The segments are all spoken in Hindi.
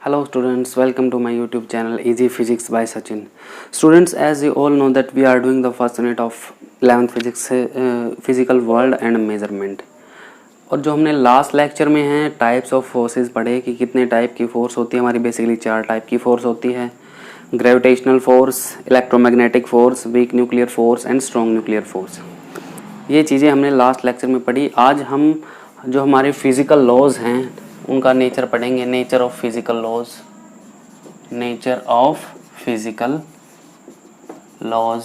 Hello students, welcome to my YouTube channel Easy Physics by Sachin. Students, as you all know that we are doing the first unit of 11th physics physical world and measurement. और जो हमने लास्ट लेक्चर में हैं टाइप्स ऑफ फोर्सेस पढ़े कि कितने टाइप की फोर्स होती है हमारी। बेसिकली 4 टाइप की फोर्स होती है: gravitational force, electromagnetic force, weak nuclear force and strong nuclear force. ये चीज़ें हमने लास्ट लेक्चर में पढ़ी। आज हम जो हमारे फिजिकल लॉज हैं उनका नेचर पढ़ेंगे। Nature of physical laws, nature of physical laws.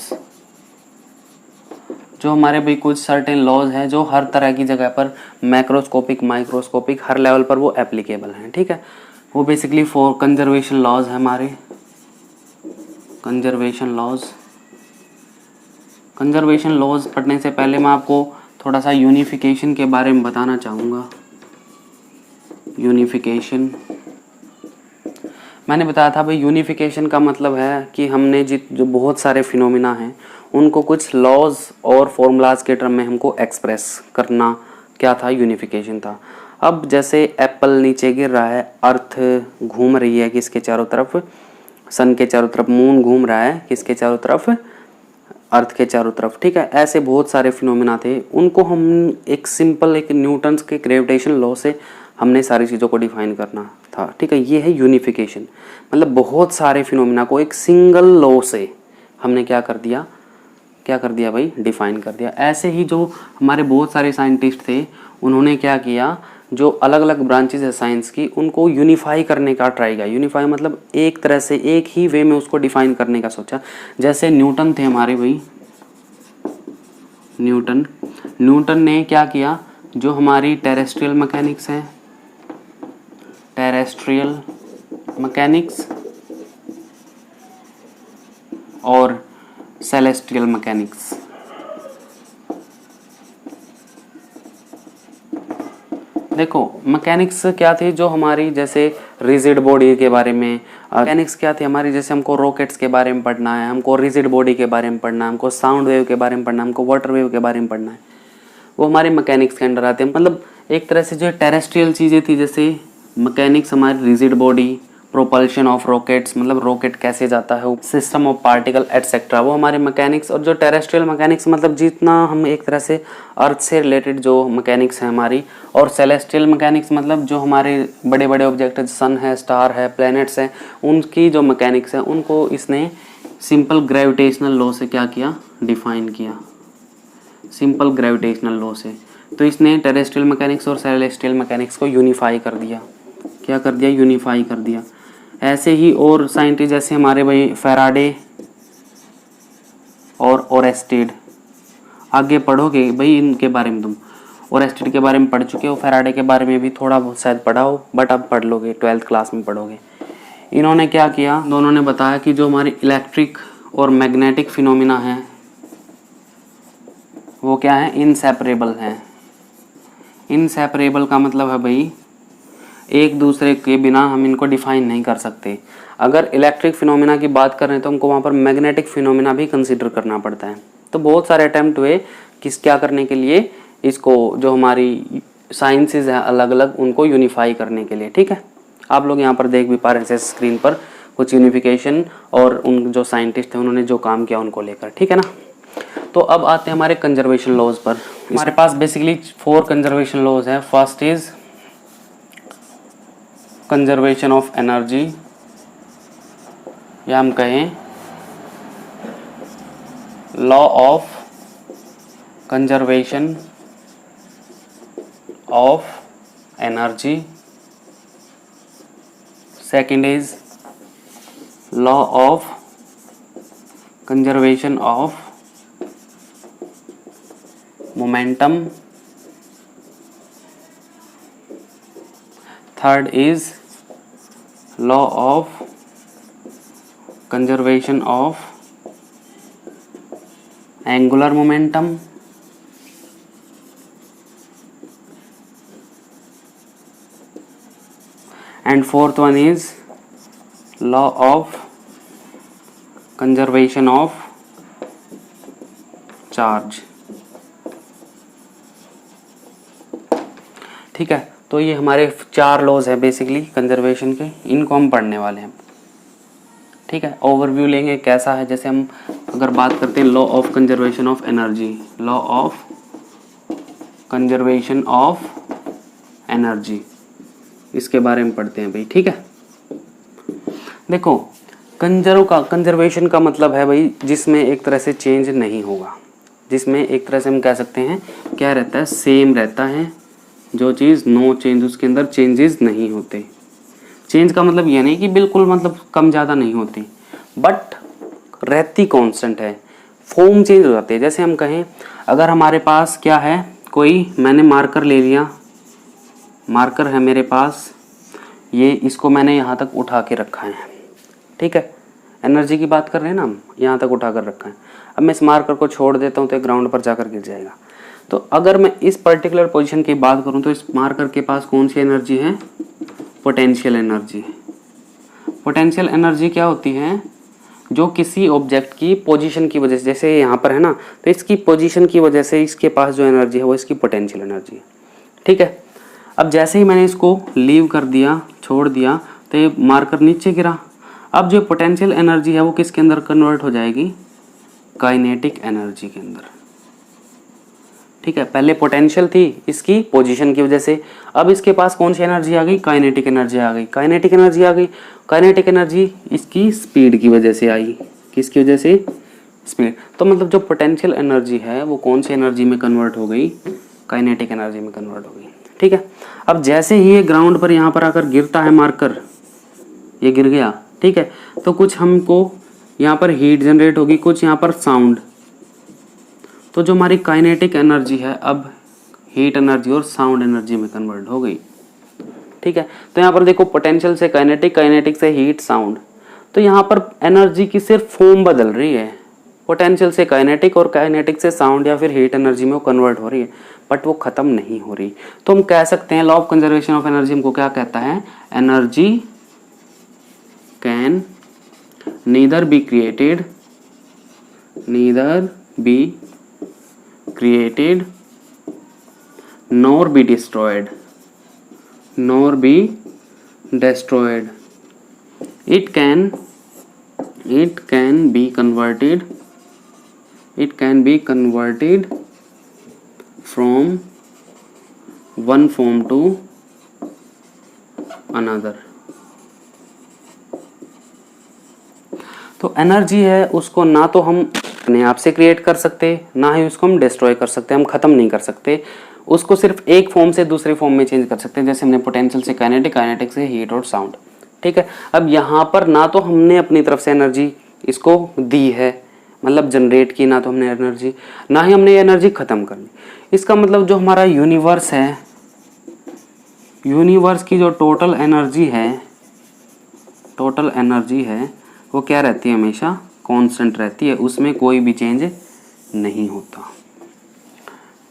जो हमारे भाई कुछ सर्टेन लॉज हैं जो हर तरह की जगह पर मैक्रोस्कोपिक, माइक्रोस्कोपिक, हर लेवल पर वो एप्लीकेबल हैं। ठीक है, वो बेसिकली फॉर कंजर्वेशन लॉज है हमारे। कंजर्वेशन लॉज, कंजर्वेशन लॉज पढ़ने से पहले मैं आपको थोड़ा सा यूनिफिकेशन के बारे में बताना चाहूँगा। यूनिफिकेशन, मैंने बताया था भाई यूनिफिकेशन का मतलब है कि हमने जो बहुत सारे फिनोमिना हैं उनको कुछ लॉज और फॉर्मूलाज के टर्म में हमको एक्सप्रेस करना क्या था, यूनिफिकेशन था। अब जैसे एप्पल नीचे गिर रहा है, अर्थ घूम रही है किसके चारों तरफ, सन के चारों तरफ, मून घूम रहा है किसके चारों तरफ, अर्थ के चारों तरफ। ठीक है, ऐसे बहुत सारे फिनोमिना थे, उनको हम एक सिंपल एक न्यूटन्स के ग्रेविटेशन लॉ से हमने सारी चीज़ों को डिफाइन करना था। ठीक है, ये है यूनिफिकेशन। मतलब बहुत सारे फिनोमिना को एक सिंगल लॉ से हमने क्या कर दिया भाई, डिफाइन कर दिया। ऐसे ही जो हमारे बहुत सारे साइंटिस्ट थे उन्होंने क्या किया, जो अलग अलग ब्रांचेज है साइंस की उनको यूनिफाई करने का ट्राई किया। यूनिफाई मतलब एक तरह से एक ही वे में उसको डिफाइन करने का सोचा। जैसे न्यूटन थे हमारे भाई, न्यूटन ने क्या किया, जो हमारी टेरेस्ट्रियल मैकेनिक्स है, टेरेस्ट्रियल मैकेनिक्स और सेलेस्टियल मैकेनिक्स, देखो मैकेनिक्स क्या थी, जो हमारी जैसे रिजिड बॉडी के बारे में। मैकेनिक्स क्या थी हमारी, जैसे हमको रॉकेट्स के बारे में पढ़ना है, हमको रिजिड बॉडी के बारे में पढ़ना है, हमको साउंड वेव के बारे में पढ़ना है, हमको वाटर वेव के बारे में पढ़ना है, वो हमारे मैकेनिक्स के अंडर आते हैं। मतलब एक तरह से जो टेरेस्ट्रियल चीज़ें थी, जैसे मैकेनिक्स हमारी rigid body, propulsion of rockets, मतलब रॉकेट कैसे जाता है, सिस्टम ऑफ पार्टिकल एटसेट्रा, वो हमारे मैकेनिक्स। और जो टेरेस्ट्रियल मैकेनिक्स मतलब जितना हम एक तरह से अर्थ से रिलेटेड जो मैकेनिक्स है हमारी। और सेलेस्टियल मैकेनिक्स मतलब जो हमारे बड़े बड़े ऑब्जेक्ट सन है, स्टार है, प्लैनेट्स हैं, उनकी जो मैकेनिक्स है उनको इसने सिंपल ग्रेविटेशनल लॉ से क्या किया, डिफाइन किया, सिंपल ग्रेविटेशनल लॉ से। तो इसने टेरेस्ट्रियल मैकेनिक्स और सेलेस्टियल मैकेनिक्स को यूनिफाई कर दिया। क्या कर दिया, यूनिफाई कर दिया। ऐसे ही और साइंटिस्ट जैसे हमारे भाई फैराडे और ओरेस्टेड, आगे पढ़ोगे भाई इनके बारे में, तुम ओरेस्टेड के बारे में पढ़ चुके हो, फैराडे के बारे में भी थोड़ा बहुत शायद पढ़ा हो, बट अब पढ़ लोगे, 12th क्लास में पढ़ोगे। इन्होंने क्या किया, दोनों ने बताया कि जो हमारी इलेक्ट्रिक और मैग्नेटिक फिनोमिना है वो क्या है, इनसेपरेबल है। इनसेपरेबल का मतलब है भाई एक दूसरे के बिना हम इनको डिफाइन नहीं कर सकते। अगर इलेक्ट्रिक फिनोमिना की बात करें तो हमको वहाँ पर मैग्नेटिक फिनोमिना भी कंसीडर करना पड़ता है। तो बहुत सारे अटैम्प्ट हुए क्या करने के लिए, इसको जो हमारी साइंसेज है अलग अलग उनको यूनिफाई करने के लिए। ठीक है, आप लोग यहाँ पर देख भी पा रहे हैं स्क्रीन पर कुछ यूनिफिकेशन और उन जो साइंटिस्ट हैं उन्होंने जो काम किया उनको लेकर। ठीक है ना, तो अब आते हैं हमारे कंजर्वेशन लॉज पर। हमारे पास बेसिकली 4 कंजर्वेशन लॉज हैं। First is conservation of energy, या हम कहें law of conservation of energy. Second is law of conservation of momentum. Third is law of conservation of angular momentum। and fourth one is law of conservation of charge। ठीक है, तो ये हमारे 4 लॉज हैं बेसिकली कंजर्वेशन के, इनको हम पढ़ने वाले हैं। ठीक है, ओवरव्यू लेंगे कैसा है। जैसे हम अगर बात करते हैं law of conservation of energy, law of conservation of energy, इसके बारे में पढ़ते हैं भाई। ठीक है, देखो कंजर्वेशन का मतलब है भाई जिसमें एक तरह से चेंज नहीं होगा, जिसमें एक तरह से हम कह सकते हैं क्या रहता है, सेम रहता है। जो चीज़ नो चेंज, उसके अंदर चेंजेस नहीं होते। चेंज का मतलब ये नहीं कि बिल्कुल मतलब कम ज़्यादा नहीं होती, बट रहती कांस्टेंट है। फॉर्म चेंज हो जाते हैं। जैसे हम कहें अगर हमारे पास क्या है, कोई मैंने मार्कर ले लिया, मार्कर है मेरे पास, ये इसको मैंने यहाँ तक उठा के रखा है। ठीक है, एनर्जी की बात कर रहे हैं ना हम, यहाँ तक उठा कर रखा है। अब मैं इस मार्कर को छोड़ देता हूँ तो ग्राउंड पर जाकर गिर जाएगा। तो अगर मैं इस पर्टिकुलर पोजीशन की बात करूँ तो इस मार्कर के पास कौन सी एनर्जी है, पोटेंशियल एनर्जी। पोटेंशियल एनर्जी क्या होती है, जो किसी ऑब्जेक्ट की पोजीशन की वजह से, जैसे यहाँ पर है ना, तो इसकी पोजीशन की वजह से इसके पास जो एनर्जी है वो इसकी पोटेंशियल एनर्जी है। ठीक है, अब जैसे ही मैंने इसको लीव कर दिया, छोड़ दिया, तो ये मार्कर नीचे गिरा। अब जो पोटेंशियल एनर्जी है वो किसके अंदर कन्वर्ट हो जाएगी, काइनेटिक एनर्जी के अंदर। ठीक है, पहले पोटेंशियल थी इसकी पोजीशन की वजह से, अब इसके पास कौन सी एनर्जी आ गई, काइनेटिक एनर्जी आ गई। काइनेटिक एनर्जी आ गई, काइनेटिक एनर्जी इसकी स्पीड की वजह से आई। किसकी वजह से, स्पीड। तो मतलब जो पोटेंशियल एनर्जी है वो कौन सी एनर्जी में कन्वर्ट हो गई, काइनेटिक एनर्जी में कन्वर्ट हो गई। ठीक है, अब जैसे ही ये ग्राउंड पर यहाँ पर आकर गिरता है मार्कर, ये गिर गया। ठीक है, तो कुछ हमको यहाँ पर हीट जनरेट होगी, कुछ यहाँ पर साउंड। तो जो हमारी काइनेटिक एनर्जी है अब हीट एनर्जी और साउंड एनर्जी में कन्वर्ट हो गई। ठीक है, तो यहाँ पर देखो पोटेंशियल से काइनेटिक, काइनेटिक से हीट, साउंड। तो यहाँ पर एनर्जी की सिर्फ फॉर्म बदल रही है, पोटेंशियल से काइनेटिक और काइनेटिक से साउंड या फिर हीट एनर्जी में वो कन्वर्ट हो रही है, बट वो खत्म नहीं हो रही। तो हम कह सकते हैं law of conservation of energy हमको क्या कहता है, energy can neither be created, neither be created nor be destroyed, nor be destroyed. It can be converted, it can be converted from one form to another. तो एनर्जी है उसको ना तो हम अपने आप से क्रिएट कर सकते, ना ही उसको हम डिस्ट्रॉय कर सकते, हम खत्म नहीं कर सकते। उसको सिर्फ एक फॉर्म से दूसरे फॉर्म में चेंज कर सकते हैं, जैसे हमने पोटेंशियल से काइनेटिक, काइनेटिक से हीट और साउंड। ठीक है, अब यहाँ पर ना तो हमने अपनी तरफ से एनर्जी इसको दी है, मतलब जनरेट की, ना तो हमने एनर्जी, ना ही हमने ये एनर्जी खत्म कर ली। इसका मतलब जो हमारा यूनिवर्स है, यूनिवर्स की जो टोटल एनर्जी है, टोटल एनर्जी है वो क्या रहती है, हमेशा कांस्टेंट रहती है, उसमें कोई भी चेंज नहीं होता।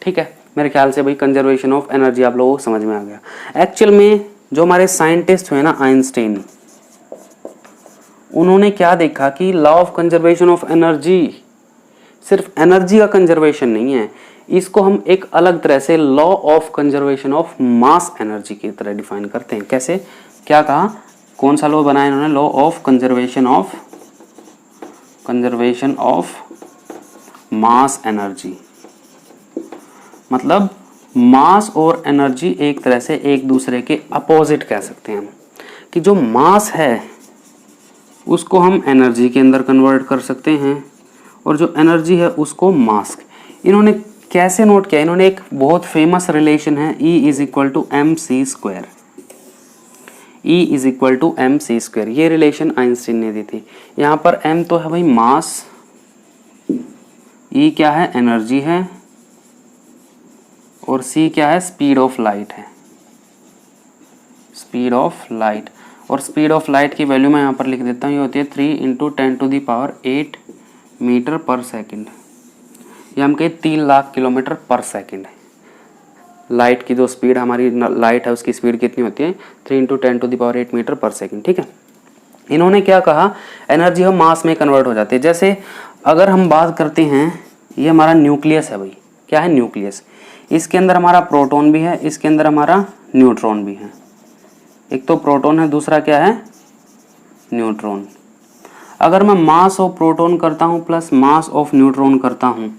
ठीक है, मेरे ख्याल से भाई कंजर्वेशन ऑफ एनर्जी आप लोगों को समझ में आ गया। एक्चुअल में जो हमारे साइंटिस्ट हुए ना आइंस्टाइन, उन्होंने क्या देखा कि law of conservation of energy सिर्फ एनर्जी का कंजर्वेशन नहीं है, इसको हम एक अलग तरह से law of conservation of mass energy की तरह डिफाइन करते हैं। कैसे, क्या कहा, कौन सा लॉ बनाया इन्होंने, law of conservation of mass energy. मतलब मास और एनर्जी एक तरह से एक दूसरे के अपोजिट कह सकते हैं हम, कि जो मास है उसको हम एनर्जी के अंदर कन्वर्ट कर सकते हैं और जो एनर्जी है उसको मास। इन्होंने कैसे नोट किया, इन्होंने एक बहुत फेमस रिलेशन है E is equal to M C square, E is equal to M C square, ये रिलेशन आइंस्टीन ने दी थी। यहाँ पर M तो है भाई मास, E क्या है, एनर्जी है, और C क्या है, स्पीड ऑफ लाइट है, स्पीड ऑफ लाइट। और स्पीड ऑफ लाइट की वैल्यू मैं यहाँ पर लिख देता हूँ, ये होती है 3 × 10⁸ मीटर पर सेकेंड, या हम कहें 3 लाख किलोमीटर पर सेकेंड है। लाइट की जो स्पीड हमारी लाइट है उसकी स्पीड कितनी होती है, 3 × 10⁸ मीटर पर सेकेंड। ठीक है, इन्होंने क्या कहा, एनर्जी हम मास में कन्वर्ट हो जाती है। जैसे अगर हम बात करते हैं, ये हमारा न्यूक्लियस है भाई, क्या है, न्यूक्लियस। इसके अंदर हमारा प्रोटॉन भी है, इसके अंदर हमारा न्यूट्रॉन भी है। एक तो प्रोटॉन है, दूसरा क्या है, न्यूट्रॉन। अगर मैं मास ऑफ प्रोटॉन करता हूँ प्लस मास ऑफ न्यूट्रॉन करता हूँ,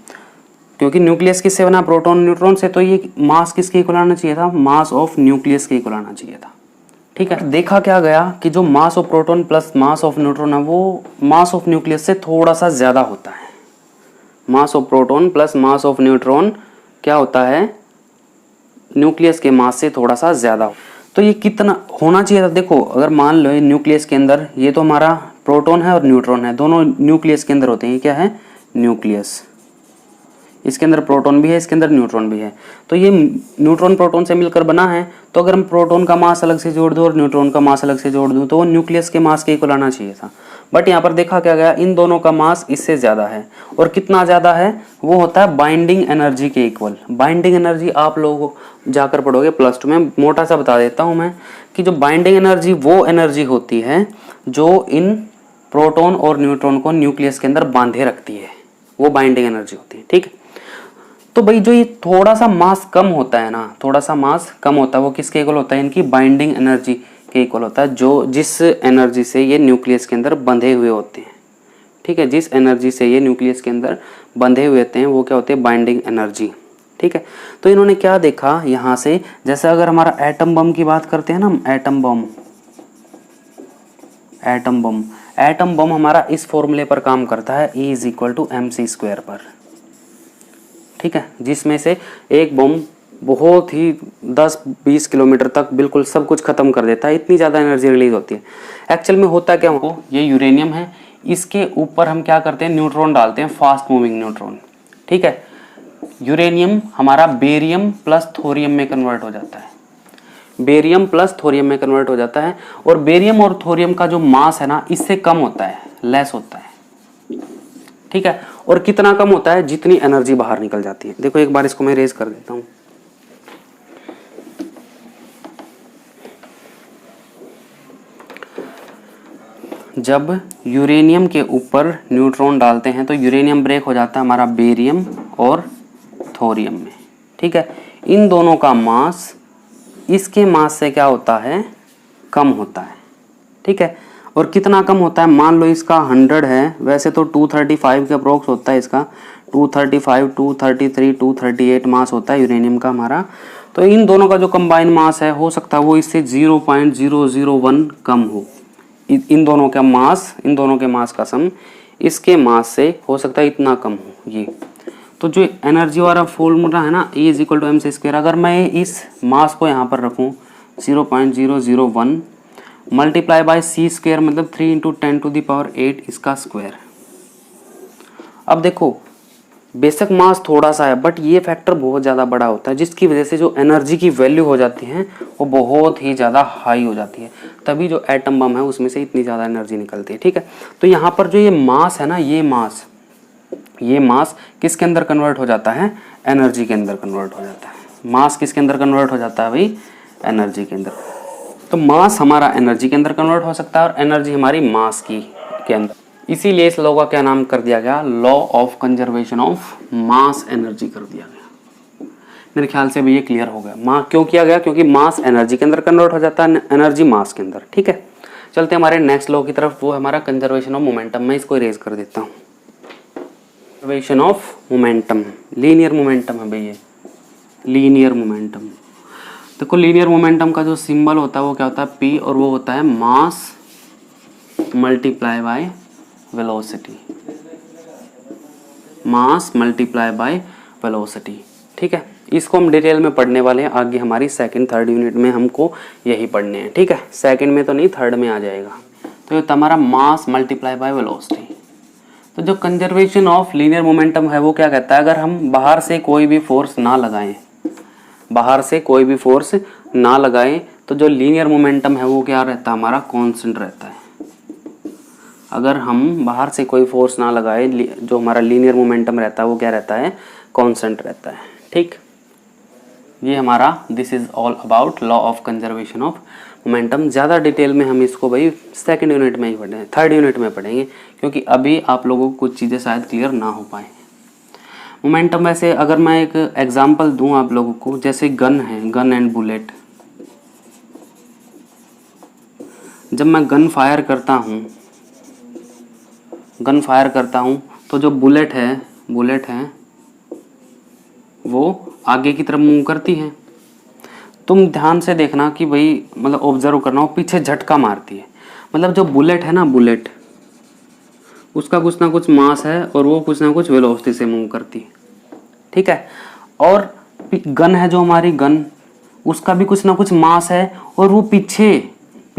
क्योंकि न्यूक्लियस किससे बना, प्रोटॉन न्यूट्रॉन से, तो ये मास किसके इक्वल आना चाहिए था, मास ऑफ न्यूक्लियस के इक्वल आना चाहिए था। ठीक है, देखा क्या गया कि जो mass of proton plus mass of neutron है वो मास ऑफ न्यूक्लियस से थोड़ा सा ज़्यादा होता है। Mass of proton plus mass of neutron क्या होता है, न्यूक्लियस के मास से थोड़ा सा ज़्यादा। तो ये कितना होना चाहिए था, देखो अगर मान लो न्यूक्लियस के अंदर ये तो हमारा प्रोटॉन है और न्यूट्रॉन है, दोनों न्यूक्लियस के अंदर होते हैं। ये क्या है, न्यूक्लियस, इसके अंदर प्रोटॉन भी है, इसके अंदर न्यूट्रॉन भी है। तो ये न्यूट्रॉन प्रोटॉन से मिलकर बना है, तो अगर हम प्रोटॉन का मास अलग से जोड़ दूँ और न्यूट्रॉन का मास अलग से जोड़ दूँ तो वो न्यूक्लियस के मास के इक्वल आना चाहिए था। बट यहाँ पर देखा क्या गया, इन दोनों का मास इससे ज़्यादा है। और कितना ज़्यादा है, वो होता है बाइंडिंग एनर्जी के इक्वल। बाइंडिंग एनर्जी आप लोग जाकर पढ़ोगे +2 में, मोटा सा बता देता हूँ मैं कि जो बाइंडिंग एनर्जी वो एनर्जी होती है जो इन प्रोटॉन और न्यूट्रॉन को न्यूक्लियस के अंदर बांधे रखती है, वो बाइंडिंग एनर्जी होती है। ठीक है, तो भाई जो ये थोड़ा सा मास कम होता है ना, थोड़ा सा मास कम होता है, वो किसके इक्वल होता है, इनकी बाइंडिंग एनर्जी के इक्वल होता है, जो जिस एनर्जी से ये न्यूक्लियस के अंदर बंधे हुए होते हैं। ठीक है, जिस एनर्जी से ये न्यूक्लियस के अंदर बंधे हुए होते हैं वो क्या होते हैं, बाइंडिंग एनर्जी। ठीक है, तो इन्होंने क्या देखा यहाँ से, जैसे अगर हमारा एटम बम की बात करते हैं ना, एटम बम हमारा इस फॉर्मूले पर काम करता है, E = mc² पर। ठीक है, जिसमें से एक बम बहुत ही 10-20 किलोमीटर तक बिल्कुल सब कुछ खत्म कर देता है, इतनी ज़्यादा एनर्जी रिलीज होती है। एक्चुअल में होता क्या हो, ये यूरेनियम है, इसके ऊपर हम क्या करते हैं, न्यूट्रॉन डालते हैं, फास्ट मूविंग न्यूट्रॉन। ठीक है, यूरेनियम हमारा बेरियम प्लस थोरियम में कन्वर्ट हो जाता है, बेरियम प्लस थोरियम में कन्वर्ट हो जाता है। और बेरियम और थोरियम का जो मास है ना, इससे कम होता है, लेस होता है। ठीक है, और कितना कम होता है, जितनी एनर्जी बाहर निकल जाती है। देखो एक बार इसको मैं रेज कर देता हूं। जब यूरेनियम के ऊपर न्यूट्रॉन डालते हैं तो यूरेनियम ब्रेक हो जाता है हमारा बेरियम और थोरियम में। ठीक है, इन दोनों का मास इसके मास से क्या होता है, कम होता है। ठीक है, और कितना कम होता है, मान लो इसका 100 है, वैसे तो 235 के अप्रोक्स होता है इसका, 235, 233, 238 मास होता है यूरेनियम का हमारा। तो इन दोनों का जो कंबाइन मास है, हो सकता है वो इससे 0.001 कम हो। इन दोनों का मास, इन दोनों के मास का सम इसके मास से हो सकता है इतना कम हो ये। तो जो एनर्जी वाला फॉर्मूला है ना, E = mc², अगर मैं इस मास को यहाँ पर रखूँ 0.001 मल्टीप्लाई बाय c² मतलब 3 × 10⁸ इसका स्क्वायर। अब देखो बेशक मास थोड़ा सा है, बट ये फैक्टर बहुत ज़्यादा बड़ा होता है, जिसकी वजह से जो एनर्जी की वैल्यू हो जाती है वो बहुत ही ज़्यादा हाई हो जाती है। तभी जो एटम बम है उसमें से इतनी ज़्यादा एनर्जी निकलती है। ठीक है, तो यहाँ पर जो ये मास है ना, ये मास किसके अंदर कन्वर्ट हो जाता है, एनर्जी के अंदर कन्वर्ट हो जाता है। मास किसके अंदर कन्वर्ट हो जाता है भाई, एनर्जी के अंदर। तो मास हमारा एनर्जी के अंदर कन्वर्ट हो सकता है और एनर्जी हमारी मास के अंदर। इसीलिए इस लॉ का क्या नाम कर दिया गया, law of conservation of mass energy कर दिया गया। मेरे ख्याल से भी ये क्लियर हो गया। क्यों किया गया, क्योंकि मास एनर्जी के अंदर कन्वर्ट हो जाता है, एनर्जी मास के अंदर। ठीक है, चलते हमारे नेक्स्ट लॉ की तरफ, वो हमारा कंजर्वेशन ऑफ मोमेंटम। मैं इसको इरेज कर देता हूँ। Conservation of momentum, linear momentum है भाई ये, लीनियर मोमेंटम। देखो लीनियर मोमेंटम का जो सिंबल होता है वो क्या होता है, P, और वो होता है मास multiply by velocity, mass multiply by velocity. ठीक है, इसको हम डिटेल में पढ़ने वाले हैं आगे, हमारी 2nd-3rd यूनिट में हमको यही पढ़ने हैं। ठीक है, 2nd में तो नहीं, 3rd में आ जाएगा। तो ये हमारा मास मल्टीप्लाई बाय वेलोसिटी। तो जो कंजर्वेशन ऑफ लीनियर मोमेंटम है वो क्या कहता है, अगर हम बाहर से कोई भी फोर्स ना लगाएं, बाहर से कोई भी फोर्स ना लगाएं, तो जो लीनियर मोमेंटम है वो क्या रहता है, हमारा कांस्टेंट रहता है। अगर हम बाहर से कोई फोर्स ना लगाए, जो हमारा लीनियर मोमेंटम रहता है वो क्या रहता है, कांस्टेंट रहता है। ठीक, ये हमारा this is all about law of conservation of momentum. ज़्यादा डिटेल में हम इसको भाई 2nd यूनिट में ही पढ़ेंगे, 3rd यूनिट में पढ़ेंगे, क्योंकि अभी आप लोगों को कुछ चीज़ें शायद क्लियर ना हो पाए। मोमेंटम वैसे अगर मैं एक एग्जांपल दूं आप लोगों को, जैसे गन है, गन एंड बुलेट। जब मैं गन फायर करता हूं तो जो बुलेट है वो आगे की तरफ मूव करती है। तुम ध्यान से देखना कि भाई मतलब ऑब्जर्व करना, वो पीछे झटका मारती है। मतलब जो बुलेट है ना, बुलेट उसका कुछ ना कुछ मास है और वो कुछ ना कुछ वेलोसिटी से मूव करती है, ठीक है। और गन है जो हमारी गन, उसका भी कुछ ना कुछ मास है और वो पीछे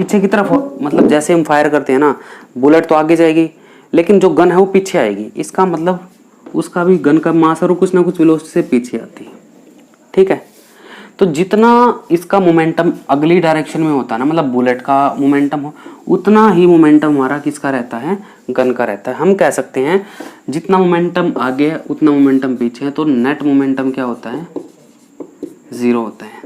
की तरफ मतलब जैसे हम फायर करते हैं ना, बुलेट तो आगे जाएगी लेकिन जो गन है वो पीछे आएगी। इसका मतलब उसका भी गन का मास और कुछ ना कुछ वेलोसिटी से पीछे आती है, ठीक है। तो जितना इसका मोमेंटम अगली डायरेक्शन में होता है ना, मतलब बुलेट का मोमेंटम हो, उतना ही मोमेंटम हमारा किसका रहता है, गन का रहता है। हम कह सकते हैं जितना मोमेंटम आगे है उतना मोमेंटम पीछे है, तो नेट मोमेंटम क्या होता है, 0 होता है।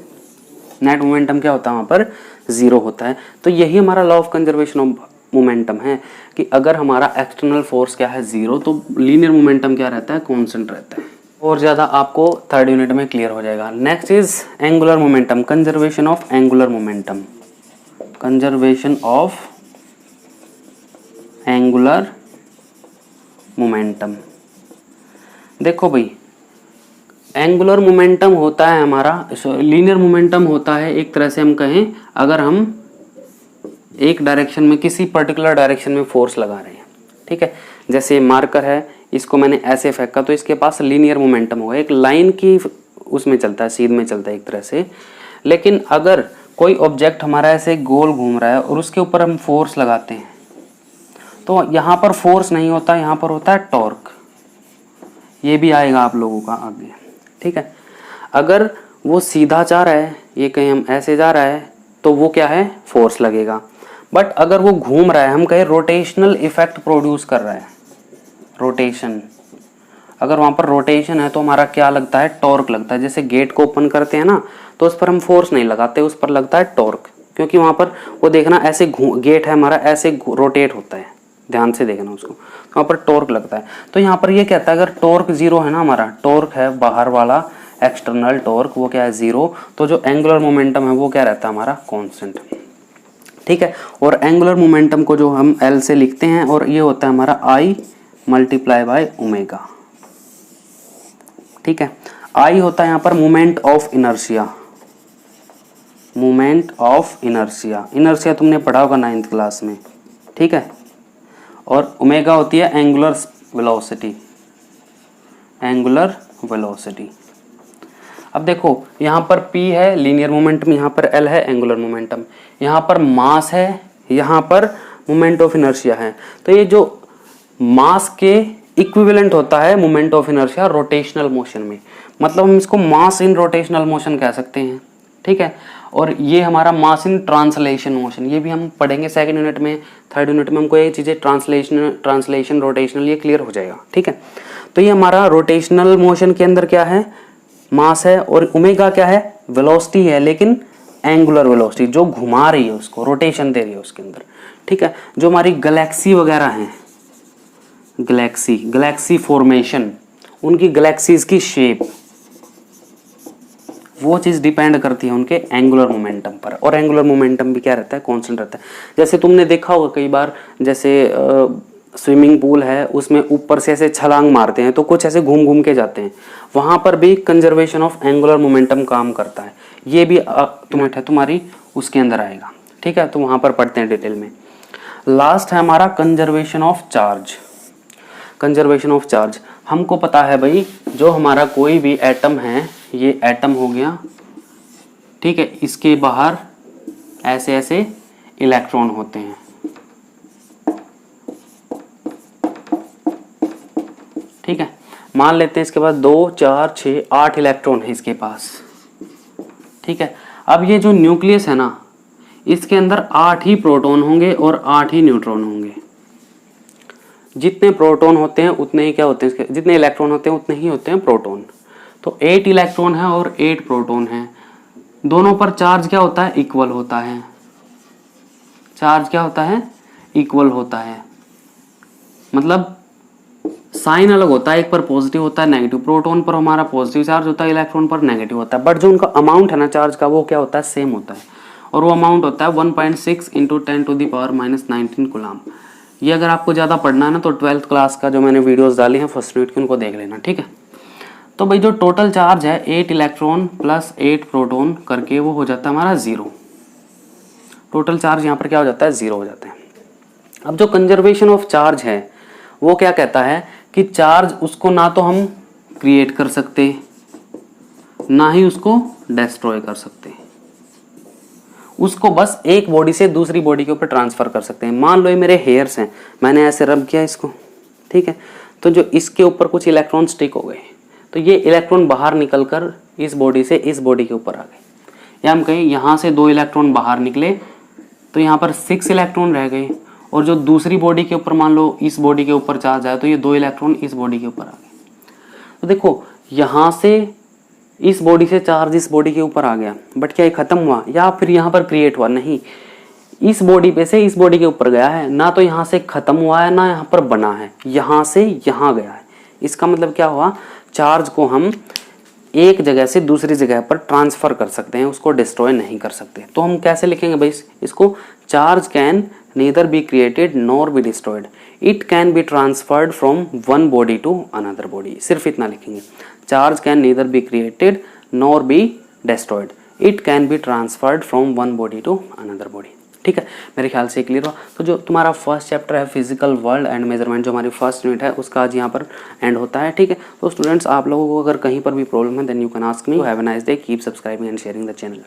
नेट मोमेंटम क्या होता है, वहां पर 0 होता है। तो यही हमारा law of conservation of momentum है कि अगर हमारा एक्सटर्नल फोर्स क्या है 0, तो लीनियर मोमेंटम क्या रहता है, कांस्टेंट रहता है। और ज़्यादा आपको थर्ड यूनिट में क्लियर हो जाएगा। Next is angular momentum, conservation of angular momentum, conservation of angular momentum. देखो भाई, एंगुलर मोमेंटम होता है हमारा, लीनियर मोमेंटम होता है एक तरह से हम कहें, अगर हम एक डायरेक्शन में किसी पर्टिकुलर डायरेक्शन में फोर्स लगा रहे हैं, ठीक है। जैसे मार्कर है, इसको मैंने ऐसे फेंका तो इसके पास लीनियर मोमेंटम होगा, एक लाइन की उसमें चलता है, सीध में चलता है एक तरह से। लेकिन अगर कोई ऑब्जेक्ट हमारा ऐसे गोल घूम रहा है और उसके ऊपर हम फोर्स लगाते हैं तो यहाँ पर फोर्स नहीं होता, यहाँ पर होता है टॉर्क। ये भी आएगा आप लोगों का आगे, ठीक है। अगर वो सीधा जा रहा है, ये कहीं हम ऐसे जा रहा है, तो वो क्या है, फोर्स लगेगा। बट अगर वो घूम रहा है, हम कहें रोटेशनल इफेक्ट प्रोड्यूस कर रहा है, रोटेशन, अगर वहां पर रोटेशन है तो हमारा क्या लगता है, टॉर्क लगता है। जैसे गेट को ओपन करते हैं ना, तो उस पर हम फोर्स नहीं लगाते, उस पर लगता है टॉर्क, क्योंकि वहां पर वो देखना ऐसे गेट है हमारा ऐसे रोटेट होता है, ध्यान से देखना उसको, वहां पर टॉर्क लगता है। तो यहाँ पर ये कहता है अगर टॉर्क 0 है ना, हमारा टॉर्क है बाहर वाला एक्सटर्नल टॉर्क, वो क्या है 0, तो जो एंगुलर मोमेंटम है वो क्या रहता है हमारा, कांस्टेंट, ठीक है। और एंगुलर मोमेंटम को जो हम L से लिखते हैं, और ये होता है हमारा I मल्टीप्लाई बाय ओमेगा, ठीक है। I होता है यहाँ पर moment of inertia, moment of inertia, inertia तुमने पढ़ा होगा 9th क्लास में, ठीक है। और ओमेगा होती है एंगुलर वेलोसिटी, एंगुलर वेलोसिटी। अब देखो यहाँ पर P है लीनियर मोमेंटम, यहाँ पर L है एंगुलर मोमेंटम, यहाँ पर मास है, यहाँ पर मोमेंट ऑफ इनर्शिया है। तो ये जो मास के इक्विवेलेंट होता है moment of inertia rotational motion में, मतलब हम इसको मास इन रोटेशनल मोशन कह सकते हैं, ठीक है। और ये हमारा मास इन ट्रांसलेशन मोशन, ये भी हम पढ़ेंगे सेकंड यूनिट में, थर्ड यूनिट में हमको ये चीज़ें ट्रांसलेशन रोटेशनल ये क्लियर हो जाएगा, ठीक है। तो ये हमारा रोटेशनल मोशन के अंदर क्या है, मास है, और ओमेगा क्या है, वेलोसिटी है, लेकिन एंगुलर वेलोसिटी जो घुमा रही है उसको, रोटेशन दे रही है उसके अंदर, ठीक है। जो हमारी गैलेक्सी वगैरह हैं, गैलेक्सी फॉर्मेशन, उनकी गैलेक्सीज की शेप, वो चीज डिपेंड करती है उनके एंगुलर मोमेंटम पर। और एंगुलर मोमेंटम भी क्या रहता है, कांस्टेंट रहता है। जैसे तुमने देखा होगा कई बार, जैसे स्विमिंग पूल है, उसमें ऊपर से ऐसे छलांग मारते हैं तो कुछ ऐसे घूम घूम के जाते हैं, वहां पर भी कंजर्वेशन ऑफ एंगुलर मोमेंटम काम करता है। ये भी तुम्हारी उसके अंदर आएगा, ठीक है। तो वहां पर पढ़ते हैं डिटेल में। लास्ट है हमारा conservation of charge, conservation of charge. हमको पता है भाई, जो हमारा कोई भी एटम है, ये एटम हो गया, ठीक है, इसके बाहर ऐसे ऐसे इलेक्ट्रॉन होते हैं, ठीक है। मान लेते हैं इसके पास 2 4 6 8 इलेक्ट्रॉन है इसके पास, ठीक है। अब ये जो न्यूक्लियस है ना, इसके अंदर 8 ही प्रोटॉन होंगे और 8 ही न्यूट्रॉन होंगे। जितने प्रोटॉन होते हैं उतने ही क्या होते हैं, जितने इलेक्ट्रॉन होते हैं उतने ही होते हैं प्रोटॉन। तो 8 इलेक्ट्रॉन है और 8 प्रोटॉन है, दोनों पर चार्ज क्या होता है, इक्वल होता है। चार्ज क्या होता है, इक्वल होता है। मतलब साइन अलग होता है, एक पर पॉजिटिव होता है नेगेटिव, प्रोटॉन पर हमारा पॉजिटिव चार्ज होता है, इलेक्ट्रॉन पर नेगेटिव होता है, बट जो उनका अमाउंट है ना चार्ज का वो क्या होता है, सेम होता है, और वो अमाउंट होता है 1.6 इंटू 10⁻⁻19 कूलम। ये अगर आपको ज़्यादा पढ़ना है ना तो 12th क्लास का जो मैंने वीडियोस डाली हैं फर्स्ट यूनिट की उनको देख लेना, ठीक है। तो भाई जो टोटल चार्ज है 8 इलेक्ट्रॉन प्लस 8 प्रोटॉन करके वो हो जाता है हमारा 0। टोटल चार्ज यहाँ पर क्या हो जाता है, 0 हो जाता है। अब जो कंजर्वेशन ऑफ चार्ज है वो क्या कहता है कि चार्ज उसको ना तो हम क्रिएट कर सकते ना ही उसको डिस्ट्रॉय कर सकते, उसको बस एक बॉडी से दूसरी बॉडी के ऊपर ट्रांसफर कर सकते हैं। मान लो ये मेरे हेयर्स हैं, मैंने ऐसे रब किया इसको, ठीक है, तो जो इसके ऊपर कुछ इलेक्ट्रॉन स्टिक हो गए तो ये इलेक्ट्रॉन बाहर निकलकर इस बॉडी से इस बॉडी के ऊपर आ गए, या हम कहें यहाँ से 2 इलेक्ट्रॉन बाहर निकले तो यहाँ पर 6 इलेक्ट्रॉन रह गए, और जो दूसरी बॉडी के ऊपर मान लो इस बॉडी के ऊपर चार्ज आया तो ये 2 इलेक्ट्रॉन इस बॉडी के ऊपर आ गए। तो देखो यहाँ से इस बॉडी से चार्ज इस बॉडी के ऊपर आ गया, बट क्या ये खत्म हुआ या फिर यहाँ पर क्रिएट हुआ? नहीं, इस बॉडी पे से इस बॉडी के ऊपर गया है, ना तो यहाँ से खत्म हुआ है ना यहाँ पर बना है, यहाँ से यहाँ गया है। इसका मतलब क्या हुआ, चार्ज को हम एक जगह से दूसरी जगह पर ट्रांसफर कर सकते हैं, उसको डिस्ट्रॉय नहीं कर सकते। तो हम कैसे लिखेंगे भाई इसको, charge can neither be created nor be destroyed, it can be transferred from one body to another body. सिर्फ इतना लिखेंगे, charge can neither be created nor be destroyed, it can be transferred from one body to another body. ठीक है, मेरे ख्याल से क्लियर हुआ। तो जो तुम्हारा फर्स्ट चैप्टर है फिजिकल वर्ल्ड एंड मेजरमेंट, जो हमारी फर्स्ट यूनिट है उसका आज यहाँ पर एंड होता है। ठीक है, तो स्टूडेंट्स आप लोगों को अगर कहीं पर भी प्रॉब्लम है then you can ask me. Have a nice day, keep subscribing and sharing the channel.